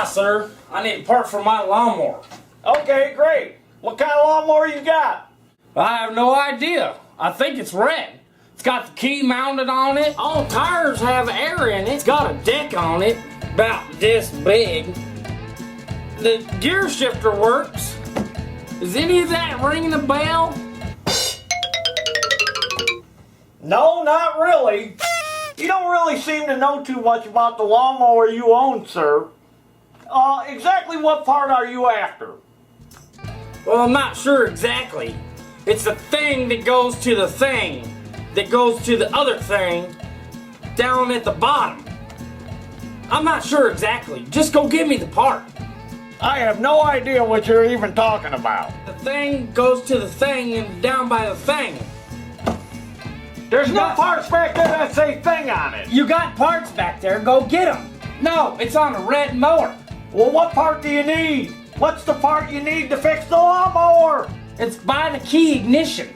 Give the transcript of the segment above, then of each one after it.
sir. I need a part for my lawnmower. Okay, great. What kind of lawnmower you got? I have no idea. I think it's red. It's got the key mounted on it. All tires have air in it. It's got a deck on it, about this big. The gear shifter works. Is any of that ringing a bell? No, not really. You don't really seem to know too much about the lawnmower you own, sir. Exactly what part are you after? Well, I'm not sure exactly. It's the thing that goes to the thing that goes to the other thing down at the bottom. I'm not sure exactly. Just go give me the part. I have no idea what you're even talking about. The thing goes to the thing and down by the thing. There's no parts back there that say thing on it. You got parts back there, go get them. No, it's on a red mower. Well, what part do you need? What's the part you need to fix the lawnmower? It's by the key ignition.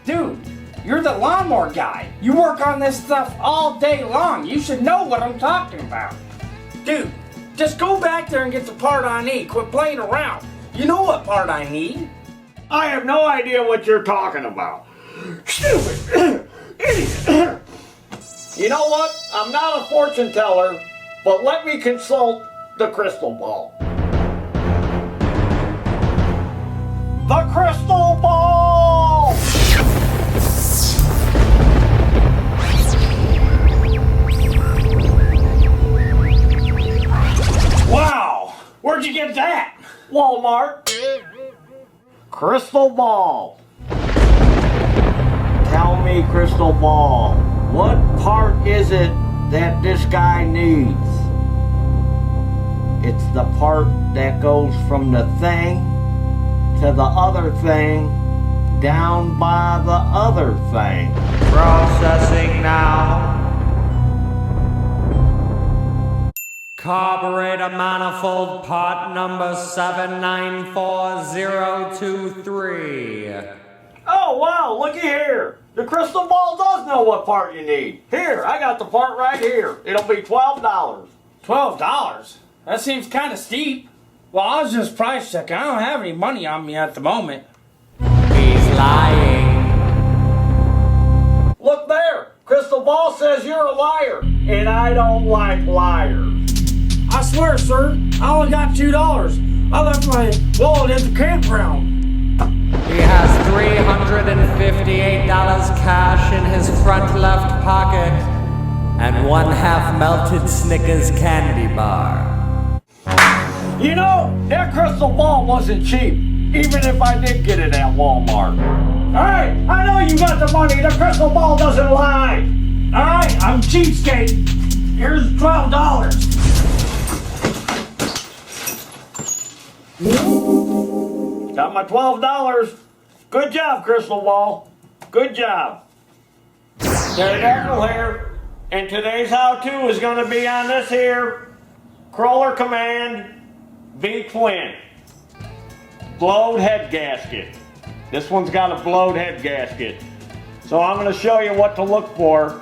Dude, you're the lawnmower guy. You work on this stuff all day long. You should know what I'm talking about. Dude, just go back there and get the part I need. Quit playing around. You know what part I need. I have no idea what you're talking about. Stupid idiot. You know what? I'm not a fortune teller, but let me consult the crystal ball. The crystal ball! Wow! Where'd you get that? Walmart. Crystal ball. Tell me, crystal ball, what part is it that this guy needs? It's the part that goes from the thing to the other thing down by the other thing. Processing now. Carburetor manifold part number 794023. Oh wow, looky here. The crystal ball does know what part you need. Here, I got the part right here. It'll be $12. $12? That seems kind of steep. Well, I was just price checking. I don't have any money on me at the moment. He's lying. Look there. Crystal ball says you're a liar. And I don't like liars. I swear, sir, I only got $2. I left my wallet at the campground. He has $358 cash in his front left pocket and one half-melted Snickers candy bar. You know, that crystal ball wasn't cheap, even if I did get it at Walmart. Alright, I know you got the money. The crystal ball doesn't lie. Alright, I'm cheapskate. Here's $12. Got my $12. Good job, crystal ball. Good job. Daredevil here. And today's how-to is going to be on this here Kohler Command V-Twin blowed head gasket. This one's got a blowed head gasket. So I'm going to show you what to look for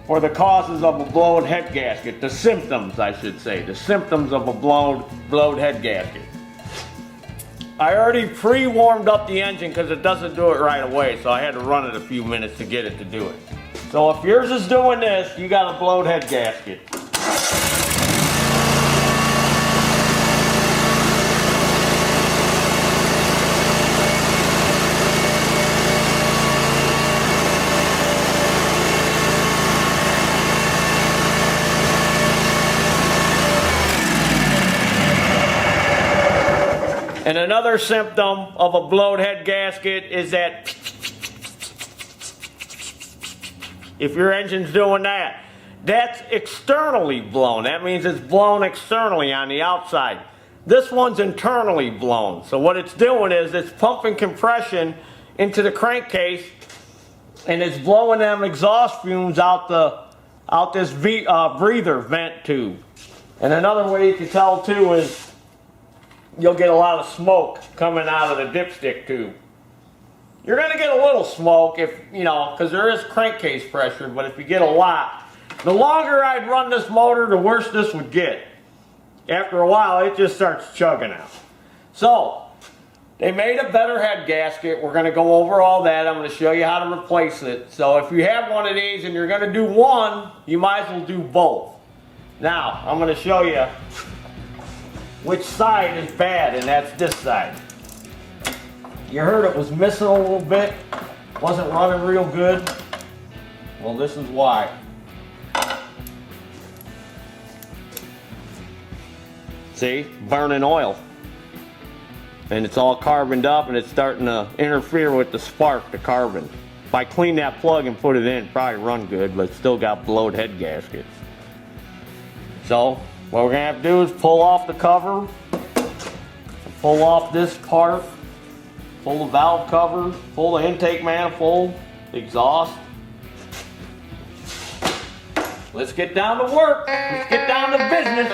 the causes of a blowed head gasket. The symptoms, I should say. The symptoms of a blowed head gasket. I already pre-warmed up the engine because it doesn't do it right away, so I had to run it a few minutes to get it to do it. So if yours is doing this, you got a blowed head gasket. And another symptom of a blowed head gasket is that if your engine's doing that, that's externally blown. That means it's blown externally on the outside. This one's internally blown. So what it's doing is it's pumping compression into the crankcase and it's blowing them exhaust fumes out this breather vent tube. And another way you can tell too is you'll get a lot of smoke coming out of the dipstick tube. You're going to get a little smoke if, because there is crankcase pressure, but if you get a lot, the longer I'd run this motor, the worse this would get. after a while it just starts chugging out. So they made a better head gasket. We're going to go over all that. I'm going to show you how to replace it. So if you have one of these and you're going to do one, you might as well do both. Now I'm going to show you which side is bad, and that's this side. You heard it was missing a little bit, wasn't running real good. Well, this is why. See, burning oil. And it's all carboned up and it's starting to interfere with the spark, the carbon. If I clean that plug and put it in, probably run good, but it's still got blowed head gaskets. So, what we're gonna have to do is pull off the cover, pull off this part, pull the valve cover, pull the intake manifold, exhaust. Let's get down to work. Let's get down to business.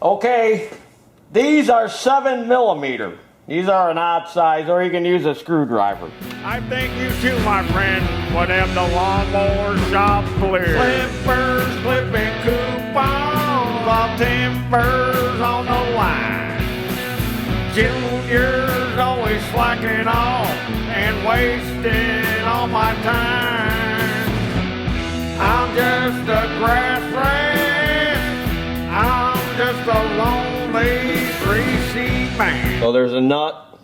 Okay, these are 7mm. These are an odd size, or you can use a screwdriver. I think you too, my friend, would have the lawnmower shop clear. Clippers, clipping coupons, all timbers on the line. Junior's always slacking off and wasting all my time. I'm just a grass rat. I'm just a lonely three-seat man. So there's a nut,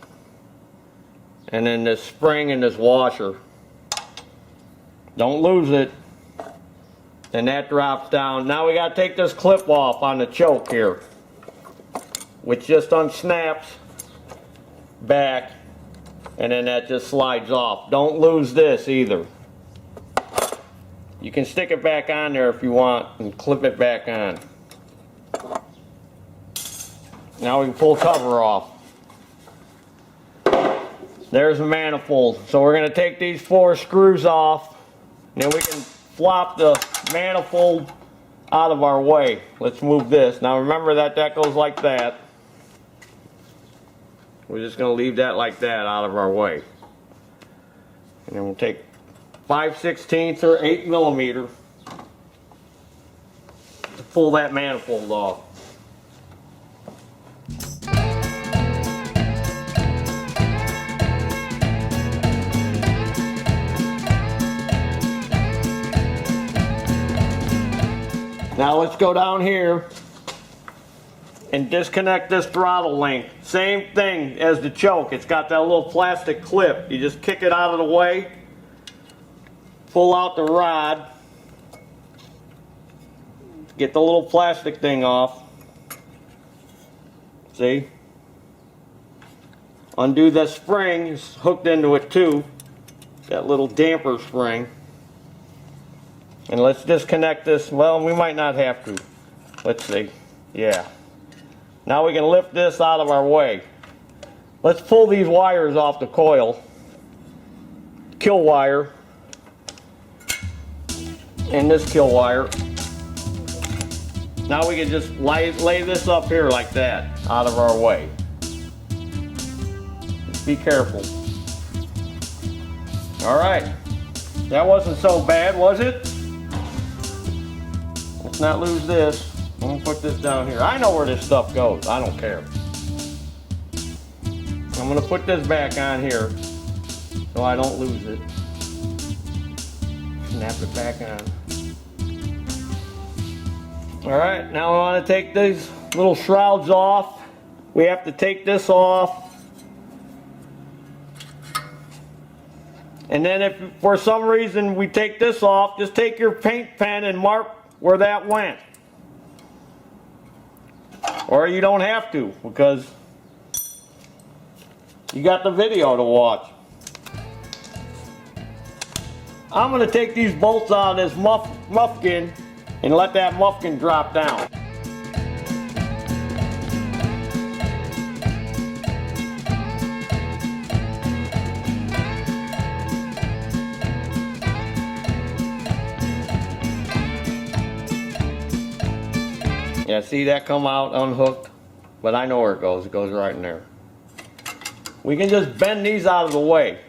and then this spring and this washer. Don't lose it. And that drops down. Now we got to take this clip off on the choke here, which just unsnaps back, and then that just slides off. Don't lose this either. You can stick it back on there if you want and clip it back on. Now we can pull cover off. There's the manifold. So we're going to take these 4 screws off, and then we can flop the manifold out of our way. Let's move this. Now remember that goes like that. We're just going to leave that like that out of our way. And then we'll take 5/16 or 8mm to pull that manifold off. Now let's go down here and disconnect this throttle link. Same thing as the choke. It's got that little plastic clip. You just kick it out of the way, pull out the rod, get the little plastic thing off. See? Undo the spring. It's hooked into it too. That little damper spring. And let's disconnect this. Well, we might not have to. Let's see. Yeah. Now we can lift this out of our way. Let's pull these wires off the coil. Kill wire. And this kill wire. Now we can just lay this up here like that, out of our way. Be careful. All right. That wasn't so bad, was it? Let's not lose this. I'm gonna put this down here. I know where this stuff goes. I don't care. I'm gonna put this back on here so I don't lose it. Snap it back on. All right, now I want to take these little shrouds off. we have to take this off. And then if for some reason we take this off, just take your paint pen and mark where that went. Or you don't have to, because you got the video to watch. I'm going to take these bolts out of this muffin and let that muffin drop down. Yeah, see that come out unhooked? But I know where it goes. It goes right in there. We can just bend these out of the way.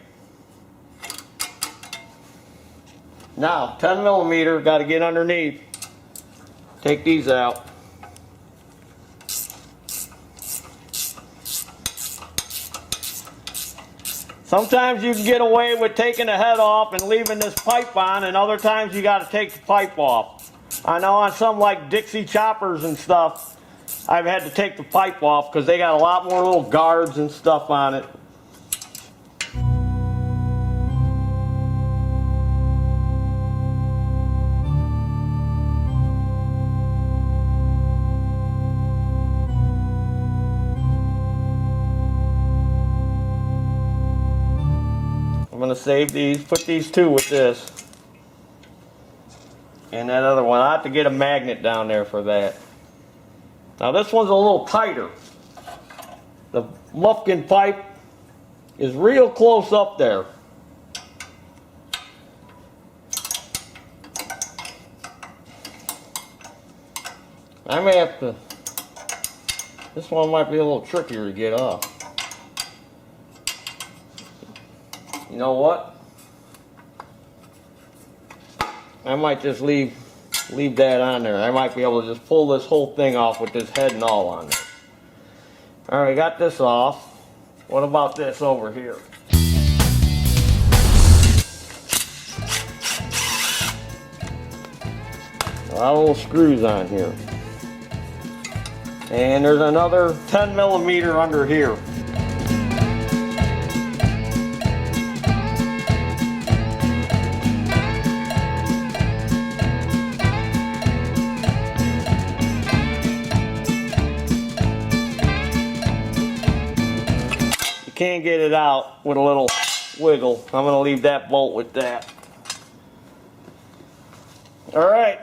Now, 10 millimeter, got to get underneath. Take these out. Sometimes you can get away with taking the head off and leaving this pipe on, and other times you got to take the pipe off. I know on some like Dixie choppers and stuff, I've had to take the pipe off because they got a lot more little guards and stuff on it. I'm going to save these, put these two with this. And that other one, I have to get a magnet down there for that. Now this one's a little tighter. The muffin pipe is real close up there. I may have to, this one might be a little trickier to get off. You know what? I might just leave that on there. I might be able to just pull this whole thing off with this head and all on there. Alright, got this off. What about this over here? A lot of little screws on here. And there's another 10 millimeter under here. Can't get it out with a little wiggle. I'm going to leave that bolt with that. Alright.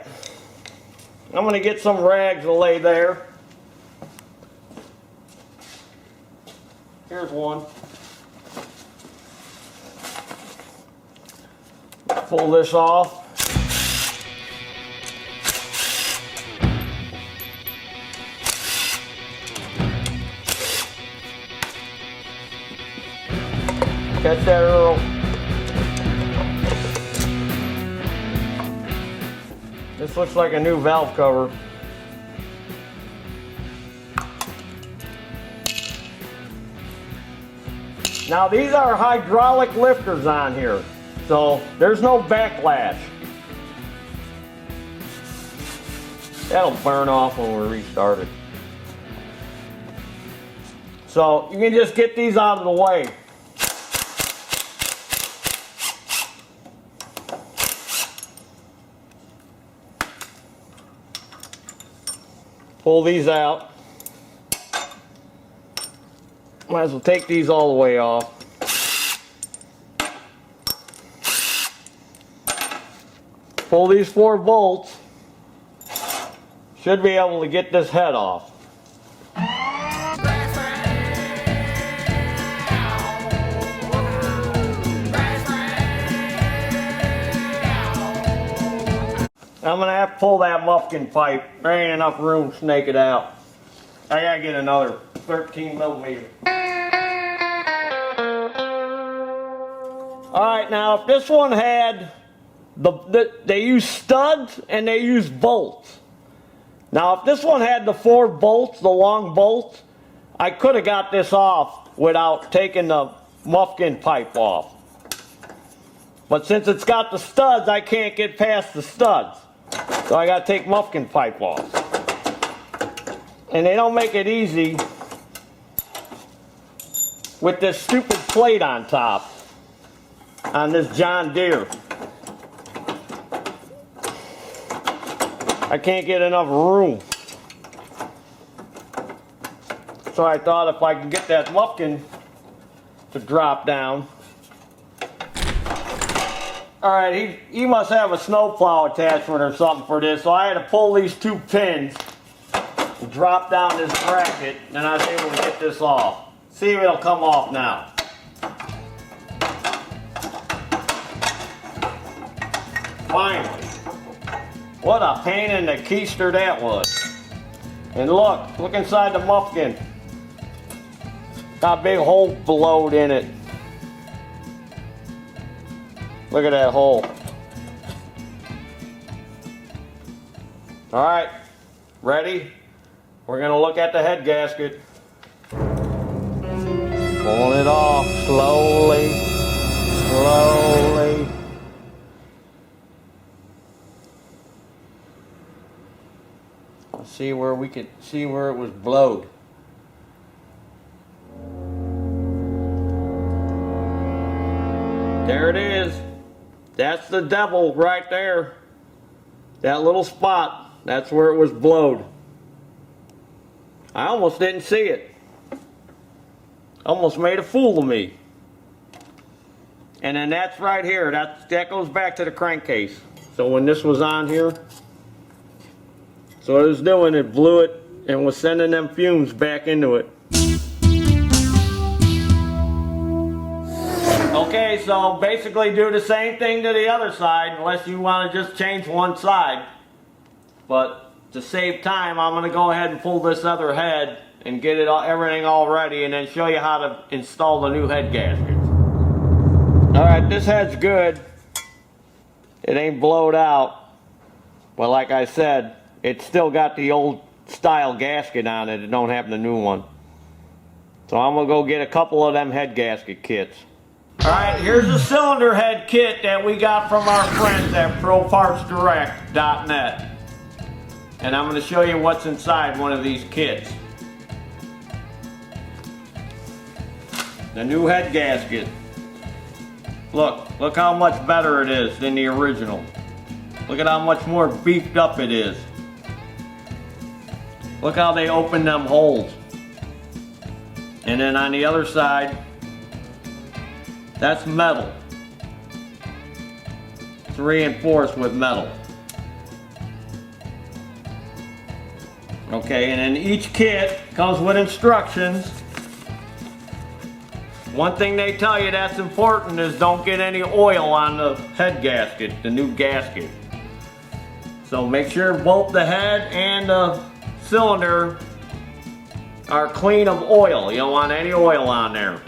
I'm going to get some rags to lay there. Here's one. Pull this off. Catch that, Earl. This looks like a new valve cover. Now these are hydraulic lifters on here, so there's no backlash. That'll burn off when we restart it. So you can just get these out of the way. Pull these out. Might as well take these all the way off. Pull these 4 bolts. Should be able to get this head off. I'm going to have to pull that muffin pipe. There ain't enough room to snake it out. I got to get another 13 millimeter. Alright, now if this one had, they use studs and they use bolts. Now if this one had the 4 bolts, the long bolts, I could have got this off without taking the muffin pipe off. But since it's got the studs, I can't get past the studs. So I got to take muffin pipe off. And they don't make it easy with this stupid plate on top on this John Deere. I can't get enough room. So I thought if I could get that muffin to drop down. Alright, he must have a snowplow attachment or something for this, so I had to pull these two pins and drop down this bracket, and I was able to get this off. See if it'll come off now. Finally. What a pain in the keister that was. And look inside the muffin. Got a big hole blowed in it. Look at that hole. Alright, ready? We're gonna look at the head gasket. Pulling it off slowly, slowly. See where we could see where it was blowed. There it is. That's the devil right there. That little spot, that's where it was blowed. I almost didn't see it. Almost made a fool of me. And then that's right here. That goes back to the crankcase. So when this was on here, so what it was doing, it blew it and was sending them fumes back into it. Okay, so basically do the same thing to the other side unless you want to just change one side. But to save time, I'm going to go ahead and pull this other head and get everything all ready and then show you how to install the new head gaskets. Alright, this head's good. It ain't blowed out. But like I said, it's still got the old style gasket on it. It don't have the new one. So I'm going to go get a couple of them head gasket kits. Alright, here's the cylinder head kit that we got from our friends at ProPartsDirect.net. And I'm going to show you what's inside one of these kits. The new head gasket. Look how much better it is than the original. Look at how much more beefed up it is. Look how they open them holes. And then on the other side, that's metal. It's reinforced with metal. Okay, and then each kit comes with instructions. One thing they tell you that's important is don't get any oil on the head gasket, the new gasket. So make sure both the head and the cylinder are clean of oil. You don't want any oil on there.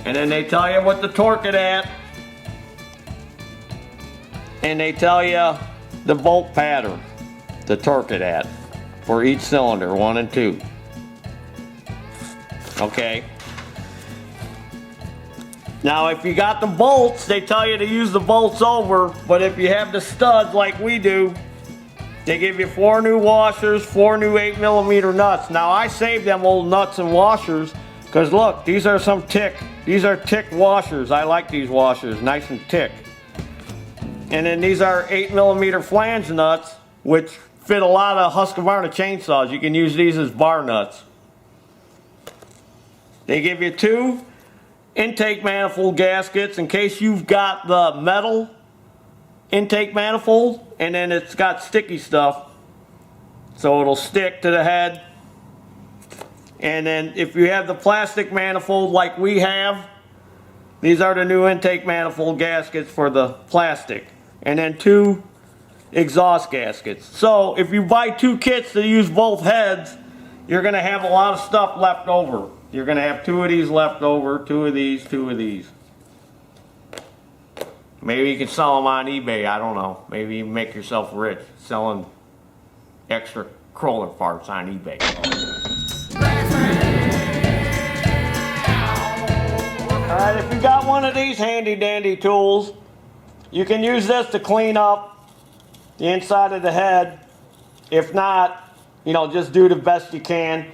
And then they tell you what to torque it at. And they tell you the bolt pattern to torque it at for each cylinder, 1 and 2. Okay. Now if you got the bolts, they tell you to use the bolts over, but if you have the studs like we do, they give you 4 new washers, 4 new 8mm nuts. Now I saved them old nuts and washers because look, these are thick washers. I like these washers, nice and thick. And then these are 8mm flange nuts, which fit a lot of Husqvarna chainsaws. You can use these as bar nuts. They give you 2 intake manifold gaskets in case you've got the metal intake manifold and then it's got sticky stuff so it'll stick to the head. And then if you have the plastic manifold like we have, these are the new intake manifold gaskets for the plastic. And then 2 exhaust gaskets. So if you buy 2 kits to use both heads, you're going to have a lot of stuff left over. You're going to have 2 of these left over, 2 of these, 2 of these. Maybe you can sell them on eBay, I don't know. Maybe you make yourself rich selling extra crawler parts on eBay. Alright, if you got one of these handy dandy tools, you can use this to clean up the inside of the head. If not, you know, just do the best you can.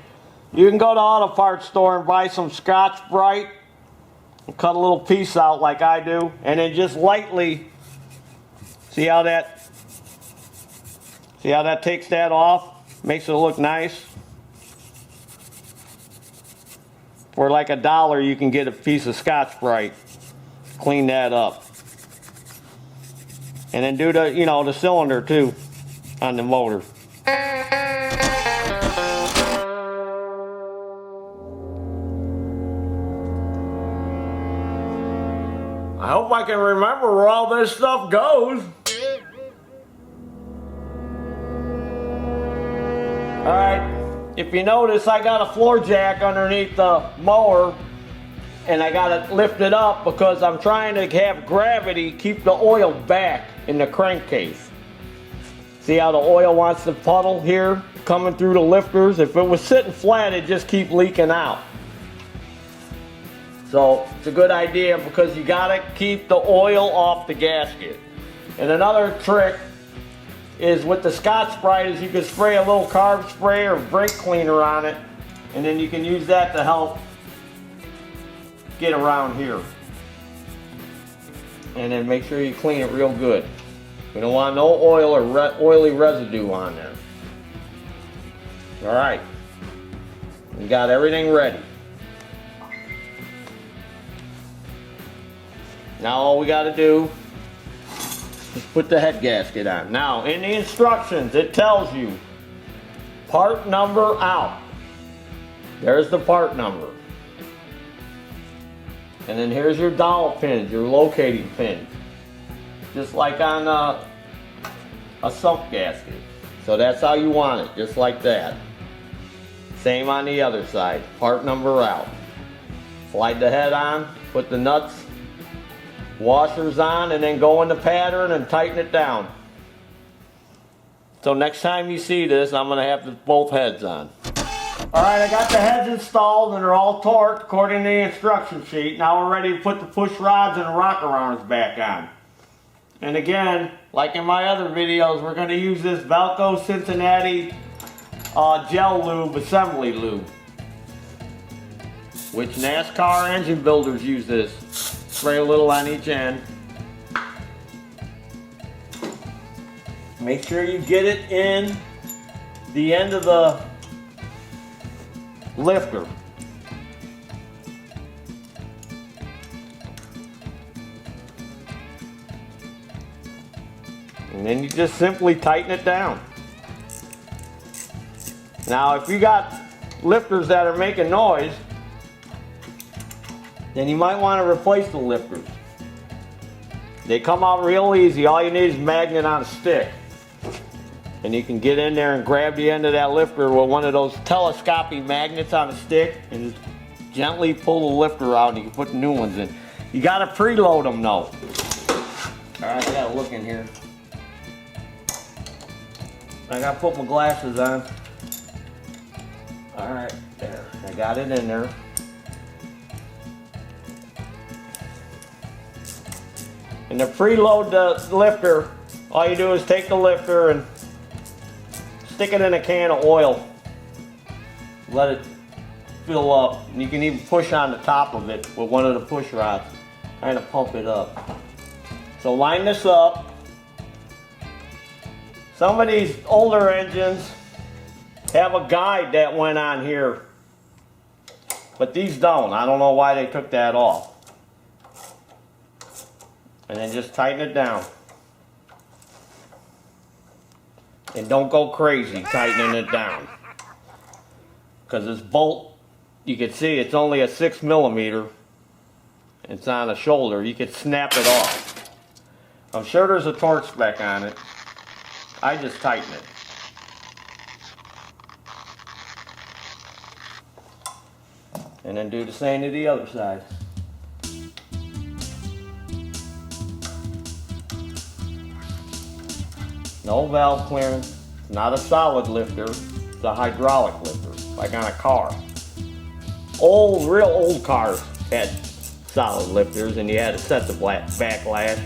You can go to the auto parts store and buy some Scotch-Brite and cut a little piece out like I do, and then just lightly, see how that takes that off? Makes it look nice. For like $1, you can get a piece of Scotch-Brite. Clean that up. And then do the, the cylinder too on the motor. I hope I can remember where all this stuff goes. Alright, if you notice, I got a floor jack underneath the mower, and I got it lifted up because I'm trying to have gravity keep the oil back in the crankcase. See how the oil wants to puddle here, coming through the lifters? If it was sitting flat, it'd just keep leaking out. So it's a good idea because you gotta keep the oil off the gasket. And another trick is with the Scotch-Brite is you can spray a little carb spray or brake cleaner on it, and then you can use that to help get around here. And then make sure you clean it real good. We don't want no oil or oily residue on there. Alright, we got everything ready. Now all we got to do is put the head gasket on. Now in the instructions it tells you part number out. There's the part number. And then here's your dowel pins, your locating pins. Just like on a sump gasket. So that's how you want it, just like that. Same on the other side, part number out. Slide the head on, put the nuts, washers on, and then go in the pattern and tighten it down. So next time you see this, I'm going to have both heads on. Alright, I got the heads installed and they're all torqued according to the instruction sheet. Now we're ready to put the push rods and the rocker arms back on. And again, like in my other videos, we're going to use this Velcro Cincinnati gel lube, assembly lube. Which NASCAR engine builders use this. Spray a little on each end. Make sure you get it in the end of the lifter. And then you just simply tighten it down. Now if you got lifters that are making noise, then you might want to replace the lifters. They come out real easy. All you need is a magnet on a stick. And you can get in there and grab the end of that lifter with one of those telescopic magnets on a stick and just gently pull the lifter out and you can put the new ones in. You got to preload them though. Alright, I got to look in here. I got to put my glasses on. Alright, there. I got it in there. And to preload the lifter, all you do is take the lifter and stick it in a can of oil. Let it fill up. And you can even push on the top of it with one of the push rods. Kind of pump it up. So line this up. Some of these older engines have a guide that went on here. But these don't. I don't know why they took that off. And then just tighten it down. And don't go crazy tightening it down. Because this bolt, you can see it's only a 6mm. It's on a shoulder. You could snap it off. I'm sure there's a torque spec on it. I just tighten it. And then do the same to the other side. No valve clearance, not a solid lifter, it's a hydraulic lifter, like on a car. Real old cars had solid lifters and you had to set the backlash.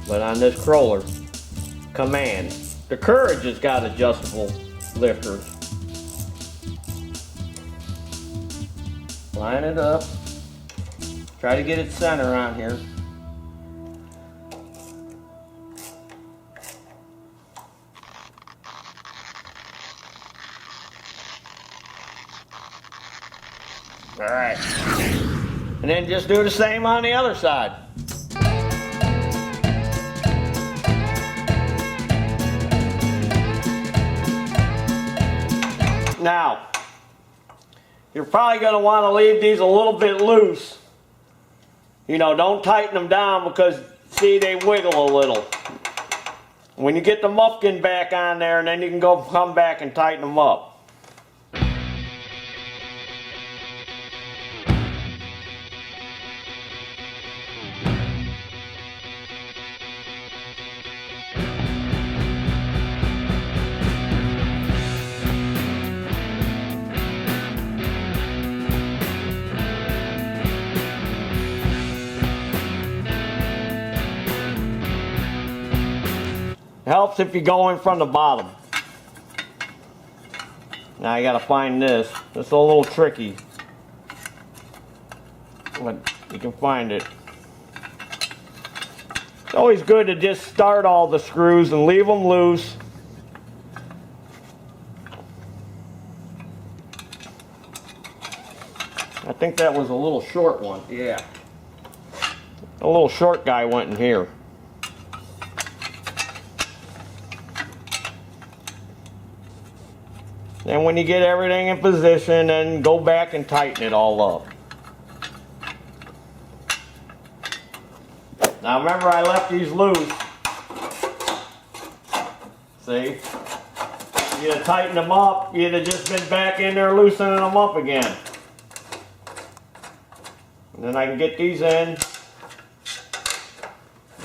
But on this Kohler Command, the Courage has got adjustable lifters. Line it up. Try to get it center on here. All right. And then just do the same on the other side. Now, you're probably going to want to leave these a little bit loose. You know, don't tighten them down because, see, they wiggle a little. When you get the muffin back on there, and then you can come back and tighten them up. Helps if you go in from the bottom. Now you gotta find this. It's a little tricky, but you can find it. It's always good to just start all the screws and leave them loose. I think that was a little short one. Yeah. A little short guy went in here. And when you get everything in position, then go back and tighten it all up. Now remember, I left these loose. See? You'd have tightened them up, you'd have just been back in there loosening them up again. And then I can get these in.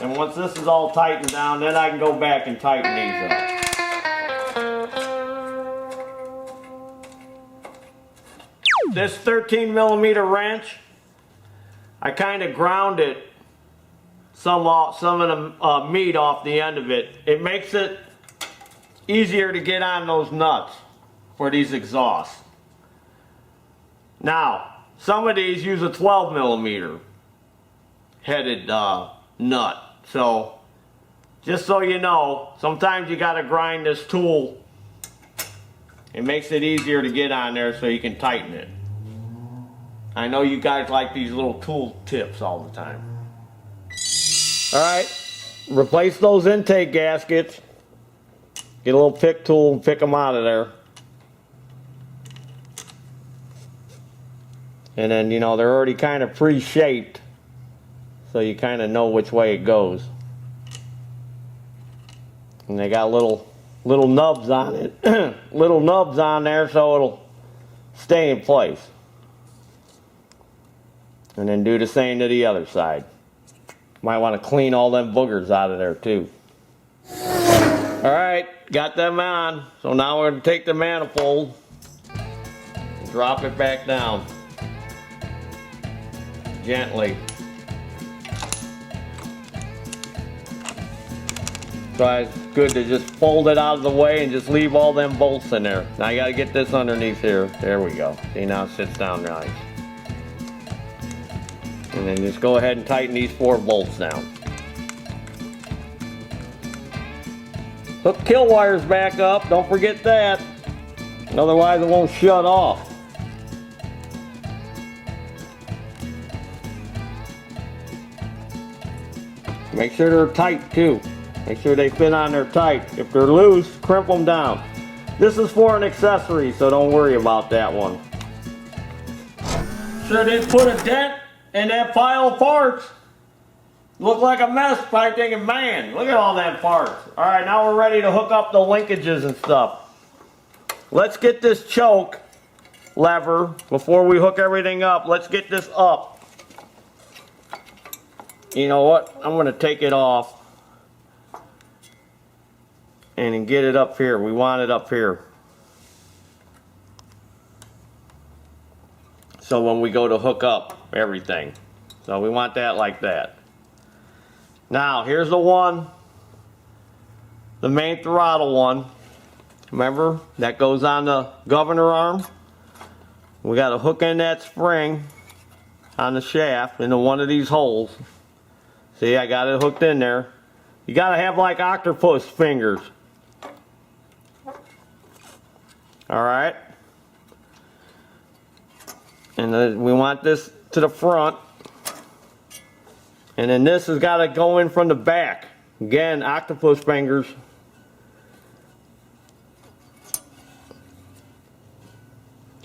And once this is all tightened down, then I can go back and tighten these up. This 13mm wrench, I kind of ground it some of the meat off the end of it. It makes it easier to get on those nuts for these exhausts. Now, some of these use a 12mm headed nut. So, just so you know, sometimes you got to grind this tool. It makes it easier to get on there so you can tighten it. I know you guys like these little tool tips all the time. Alright, replace those intake gaskets. Get a little pick tool and pick them out of there. And then, you know, they're already kind of pre-shaped, so you kind of know which way it goes. And they got little nubs on it. Little nubs on there so it'll stay in place. And then do the same to the other side. Might want to clean all them boogers out of there too. Alright, got them on. So now we're going to take the manifold and drop it back down. Gently. So it's good to just fold it out of the way and just leave all them bolts in there. Now you got to get this underneath here. There we go. See, now it sits down nice. And then just go ahead and tighten these 4 bolts down. Hook kill wires back up, don't forget that. Otherwise it won't shut off. Make sure they're tight too. Make sure they fit on there tight. If they're loose, crimp them down. This is for an accessory, so don't worry about that one. Sure did put a dent in that pile of parts. Looked like a mess, probably thinking, man, look at all that parts. Alright, now we're ready to hook up the linkages and stuff. Let's get this choke lever before we hook everything up. Let's get this up. You know what? I'm going to take it off and then get it up here. We want it up here. So when we go to hook up everything. So we want that like that. Now here's the one, the main throttle one. Remember, that goes on the governor arm. We got to hook in that spring on the shaft into one of these holes. See, I got it hooked in there. You got to have like octopus fingers. Alright. And then we want this to the front. And then this has got to go in from the back. Again, octopus fingers.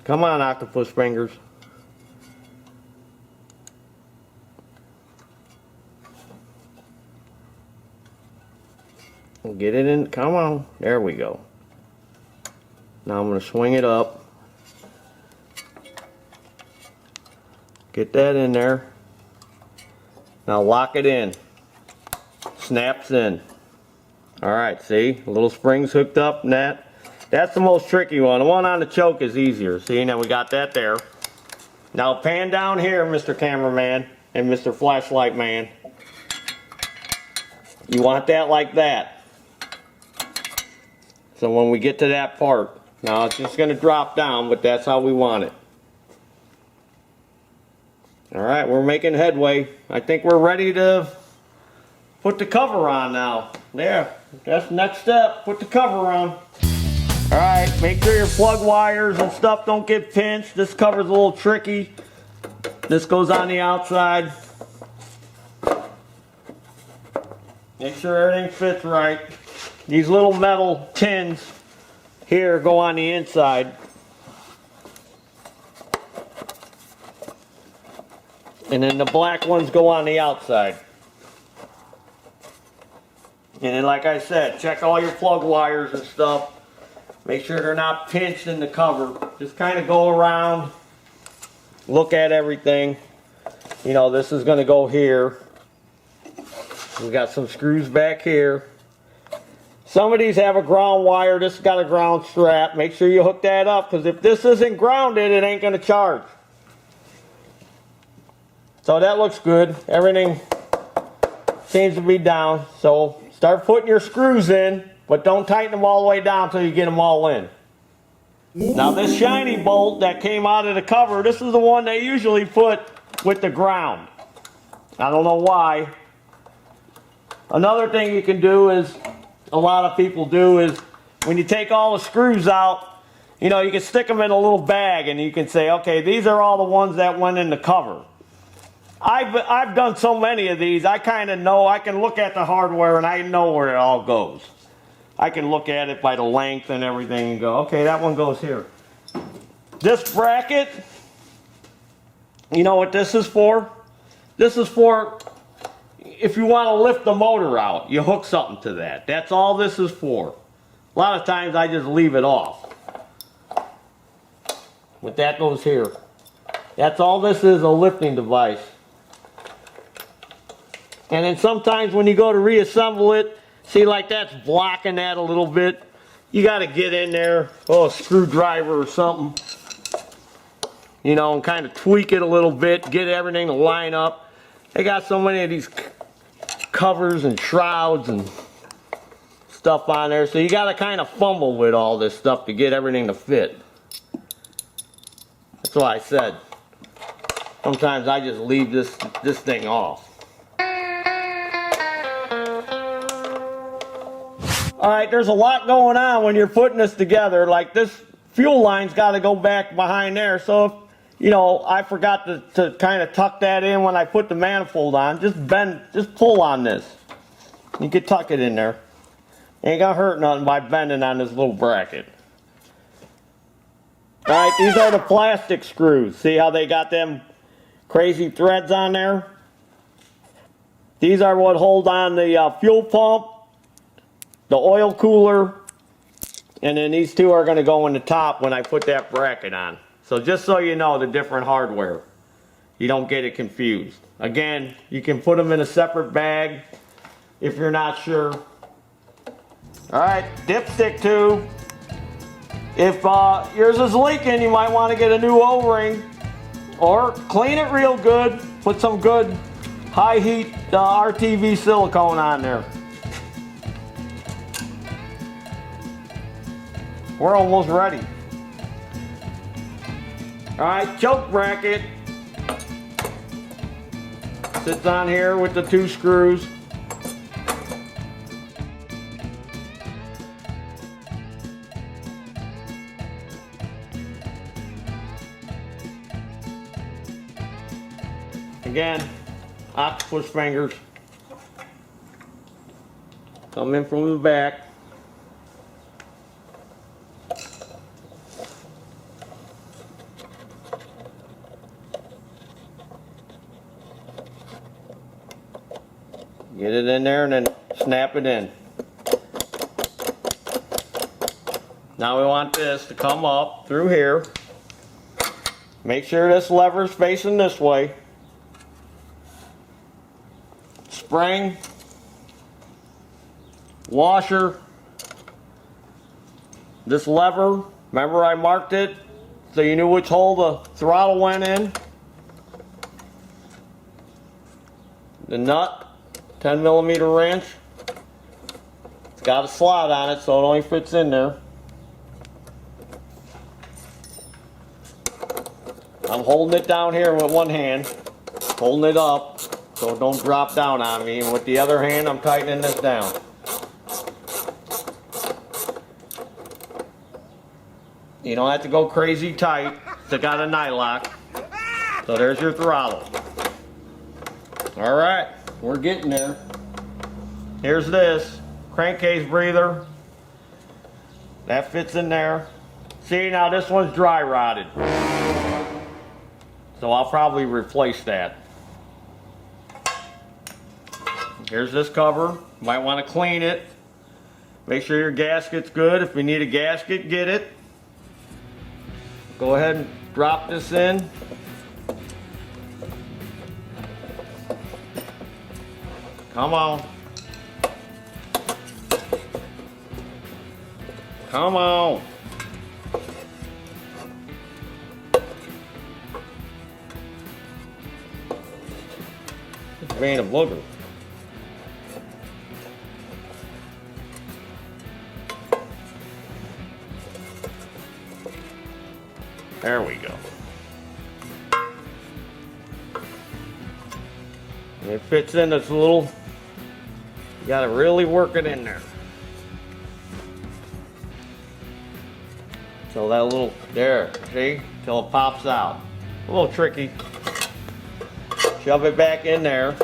Come on, octopus fingers. Get it in. Come on. There we go. Now I'm going to swing it up. Get that in there. Now lock it in. Snaps in. Alright, see? A little spring's hooked up and that. That's the most tricky one. The one on the choke is easier. See, now we got that there. Now pan down here, Mr. Cameraman and Mr. Flashlight Man. You want that like that. So when we get to that part, now it's just going to drop down, but that's how we want it. Alright, we're making headway. I think we're ready to put the cover on now. There, that's the next step. Put the cover on. Alright, make sure your plug wires and stuff don't get pinched. This cover's a little tricky. This goes on the outside. Make sure everything fits right. These little metal tins here go on the inside. And then the black ones go on the outside. And then like I said, check all your plug wires and stuff. Make sure they're not pinched in the cover. Just kind of go around, look at everything. You know, this is going to go here. We got some screws back here. Some of these have a ground wire. This has got a ground strap. Make sure you hook that up, because if this isn't grounded, it ain't going to charge. So that looks good. Everything seems to be down. So start putting your screws in, but don't tighten them all the way down until you get them all in. Now this shiny bolt that came out of the cover, this is the one they usually put with the ground. I don't know why. Another thing you can do is, a lot of people do, is when you take all the screws out, you know, you can stick them in a little bag and you can say, okay, these are all the ones that went in the cover. I've done so many of these, I kind of know. I can look at the hardware and I know where it all goes. I can look at it by the length and everything and go, okay, that one goes here. This bracket, you know what this is for? This is for if you want to lift the motor out, you hook something to that. That's all this is for. A lot of times I just leave it off. But that goes here. That's all this is, a lifting device. And then sometimes when you go to reassemble it, see, like that's blocking that a little bit. You got to get in there, a screwdriver or something, you know, and kind of tweak it a little bit, get everything to line up. They got so many of these covers and shrouds and stuff on there, so you got to kind of fumble with all this stuff to get everything to fit. That's why I said sometimes I just leave this thing off. Alright, there's a lot going on when you're putting this together. Like this fuel line's got to go back behind there, so if, you know, I forgot to kind of tuck that in when I put the manifold on, just pull on this. You can tuck it in there. Ain't gonna hurt nothing by bending on this little bracket. Alright, these are the plastic screws. See how they got them crazy threads on there? These are what hold on the fuel pump, the oil cooler, and then these two are going to go in the top when I put that bracket on. So just so you know the different hardware, you don't get it confused. Again, you can put them in a separate bag if you're not sure. Alright, dipstick tube. If yours is leaking, you might want to get a new O-ring, or clean it real good. Put some good high heat RTV silicone on there. We're almost ready. Alright, choke bracket. Sits on here with the 2 screws. Again, octopus fingers. Come in from the back. Get it in there and then snap it in. Now we want this to come up through here. Make sure this lever is facing this way. Spring, washer, this lever, remember I marked it so you knew which hole the throttle went in. The nut, 10mm wrench, it's got a slot on it so it only fits in there. I'm holding it down here with one hand, holding it up so it don't drop down on me, and with the other hand I'm tightening this down. You don't have to go crazy tight, it's got a nylock. So there's your throttle. Alright, we're getting there. Here's this crankcase breather. That fits in there. See, now this one's dry rotted. So I'll probably replace that. Here's this cover. Might want to clean it. Make sure your gasket's good. If you need a gasket, get it. Go ahead and drop this in. Come on. Come on. It's a vein of booger. There we go. And it fits in this little, you gotta really work it in there. So that little, there, see? Till it pops out. A little tricky. Shove it back in there.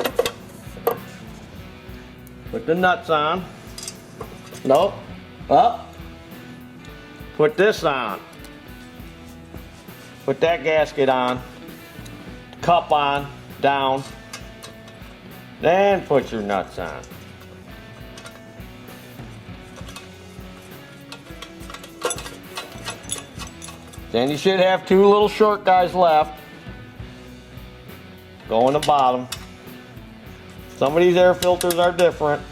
Put the nuts on. Nope. Up. Put this on. Put that gasket on, cup on, down, then put your nuts on. Then you should have 2 little short guys left. Go in the bottom. Some of these air filters are different.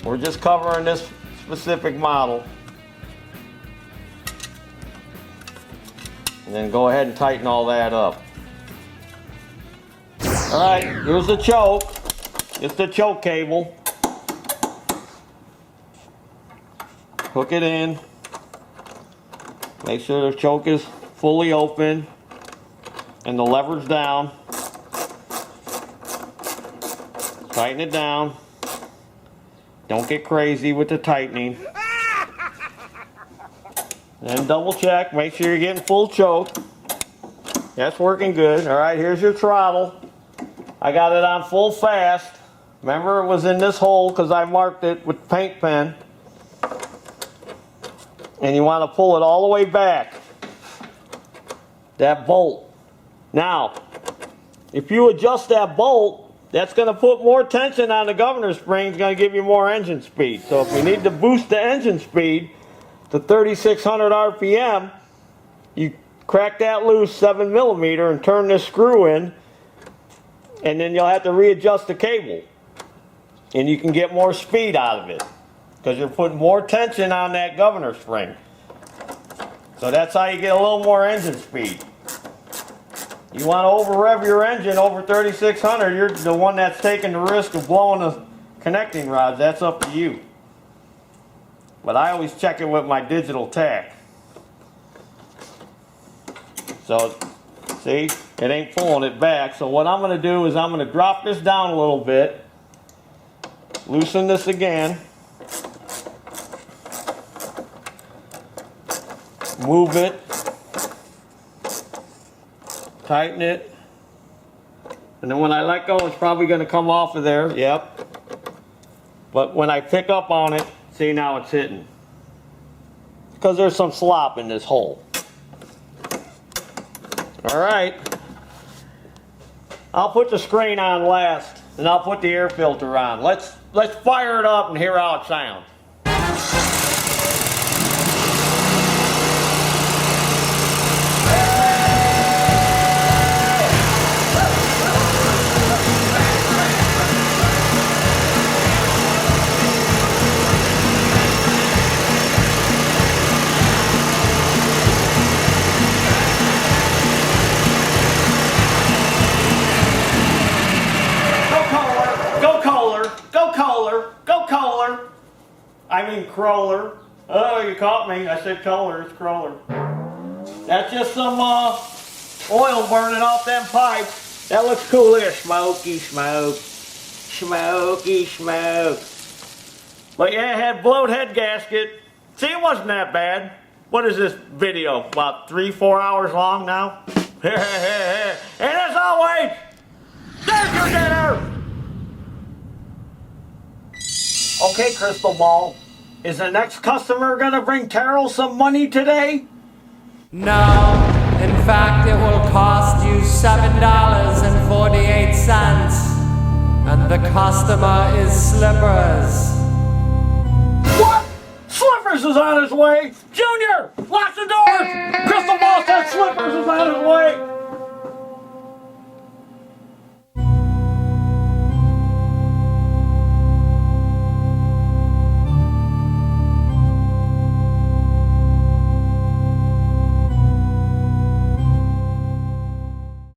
We're just covering this specific model. And then go ahead and tighten all that up. Alright, here's the choke. It's the choke cable. Hook it in. Make sure the choke is fully open and the lever's down. Tighten it down. Don't get crazy with the tightening. Then double check, make sure you're getting full choke. That's working good. Alright, here's your throttle. I got it on full fast. Remember, it was in this hole because I marked it with paint pen. And you want to pull it all the way back. That bolt. Now, if you adjust that bolt, that's going to put more tension on the governor spring. It's going to give you more engine speed. So if you need to boost the engine speed to 3,600 RPM, you crack that loose 7mm and turn this screw in, and then you'll have to readjust the cable. And you can get more speed out of it because you're putting more tension on that governor spring. So that's how you get a little more engine speed. You want to over rev your engine over 3,600, you're the one that's taking the risk of blowing the connecting rods. That's up to you. But I always check it with my digital tack. So, see, it ain't pulling it back. So what I'm gonna do is I'm gonna drop this down a little bit, loosen this again, move it, tighten it, and then when I let go, it's probably gonna come off of there, yep. But when I pick up on it, see, now it's hitting. Because there's some slop in this hole. All right. I'll put the screen on last, and I'll put the air filter on. Let's fire it up and hear how it sounds. I mean Kohler. Oh, you caught me. I said Kohler. It's Kohler. That's just some oil burning off them pipes. That looks cool. Look at smoky smoke. Smoky smoke. But yeah, it had blowed head gasket. See, it wasn't that bad. What is this video? About 3-4 hours long now? And as always, there's your dinner! Okay, Crystal Ball. Is the next customer gonna bring Taryl some money today? No. In fact, it will cost you $7.48. And the customer is Slippers. What? Slippers is on his way! Junior, lock the doors! Crystal Ball said Slippers is on his way!